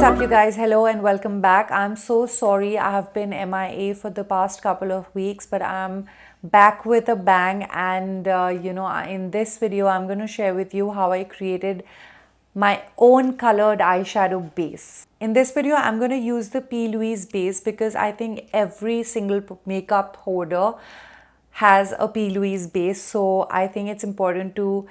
What's up, you guys? Hello and welcome back. I'm so sorry I have been MIA for the past couple of weeks, but I'm back with a bang. And in this video, I'm going to share with you how I created my own colored eyeshadow base. In this video, I'm going to use the P. Louise base because I think every single makeup holder has a P. Louise base. So I think it's important to,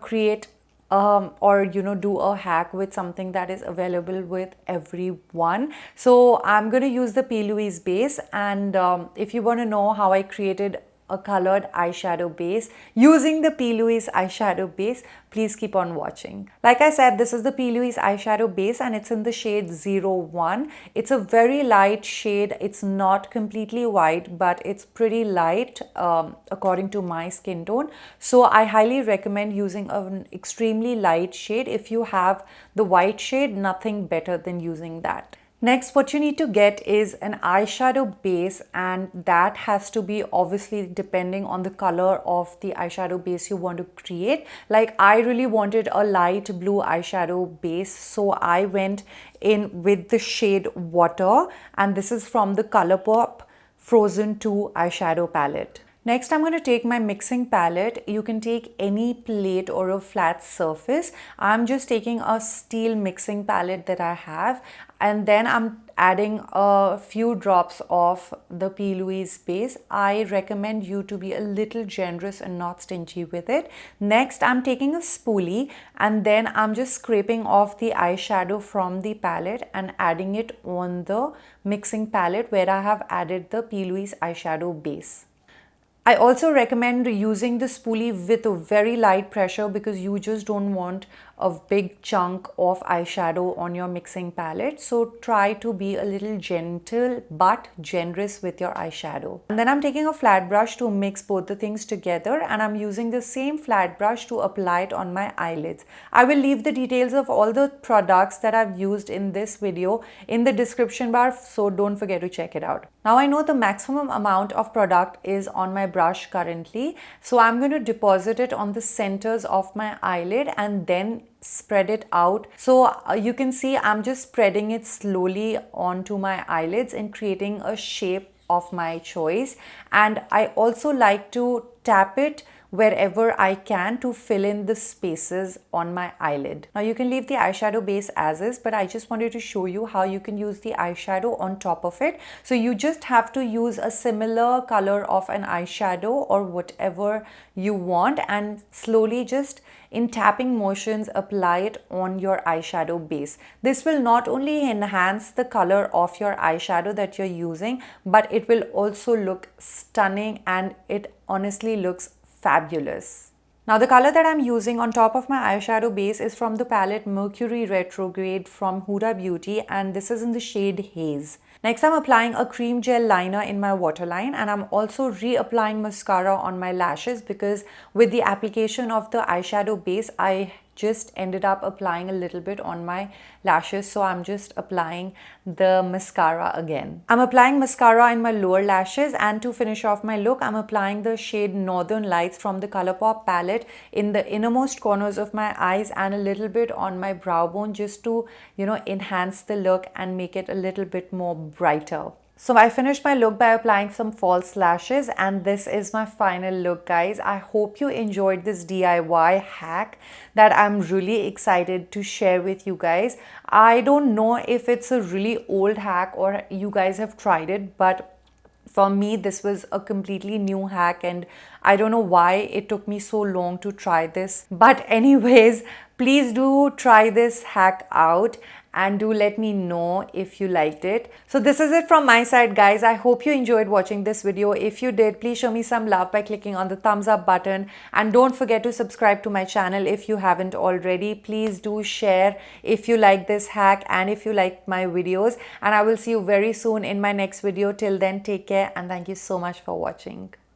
create do a hack with something that is available with everyone. So I'm going to use the P. Louise base, and if you want to know how I created a colored eyeshadow base using the P. Louise eyeshadow base, please keep on watching. Like I said, this is the P. Louise eyeshadow base and it's in the shade 01. It's a very light shade. It's not completely white, but it's pretty light according to my skin tone. So I highly recommend using an extremely light shade. If you have the white shade, nothing better than using that. Next, what you need to get is an eyeshadow base, and that has to be obviously depending on the color of the eyeshadow base you want to create. Like, I really wanted a light blue eyeshadow base, so I went in with the shade Water, and this is from the Colourpop Frozen 2 eyeshadow palette. Next, I'm going to take my mixing palette. You can take any plate or a flat surface. I'm just taking a steel mixing palette that I have, and then I'm adding a few drops of the P. Louise base. I recommend you to be a little generous and not stingy with it. Next, I'm taking a spoolie, and then I'm just scraping off the eyeshadow from the palette and adding it on the mixing palette where I have added the P. Louise eyeshadow base. I also recommend using the spoolie with a very light pressure because you just don't want a big chunk of eyeshadow on your mixing palette. So try to be a little gentle but generous with your eyeshadow. And then I'm taking a flat brush to mix both the things together, and I'm using the same flat brush to apply it on my eyelids. I will leave the details of all the products that I've used in this video in the description bar, so don't forget to check it out. Now I know the maximum amount of product is on my brush currently, so I'm going to deposit it on the centers of my eyelid and then spread it out. So you can see I'm just spreading it slowly onto my eyelids and creating a shape of my choice. And I also like to tap it wherever I can to fill in the spaces on my eyelid. Now you can leave the eyeshadow base as is, but I just wanted to show you how you can use the eyeshadow on top of it. So you just have to use a similar color of an eyeshadow or whatever you want, and slowly just in tapping motions apply it on your eyeshadow base. This will not only enhance the color of your eyeshadow that you're using, but it will also look stunning, and it honestly looks fabulous. Now the color that I'm using on top of my eyeshadow base is from the palette Mercury Retrograde from Huda Beauty, and this is in the shade Haze. Next, I'm applying a cream gel liner in my waterline, and I'm also reapplying mascara on my lashes because with the application of the eyeshadow base, I just ended up applying a little bit on my lashes, so I'm just applying the mascara again. I'm applying mascara in my lower lashes, and to finish off my look, I'm applying the shade Northern Lights from the Colourpop palette in the innermost corners of my eyes and a little bit on my brow bone, just to, enhance the look and make it a little bit more brighter. So I finished my look by applying some false lashes, and this is my final look, guys. I hope you enjoyed this DIY hack that I'm really excited to share with you guys. I don't know if it's a really old hack or you guys have tried it, but for me, this was a completely new hack, and I don't know why it took me so long to try this. But anyways, please do try this hack out and do let me know if you liked it. So this is it from my side, guys. I hope you enjoyed watching this video. If you did, please show me some love by clicking on the thumbs up button, and don't forget to subscribe to my channel if you haven't already. Please do share if you like this hack and if you like my videos, and I will see you very soon in my next video. Till then, take care and thank you so much for watching.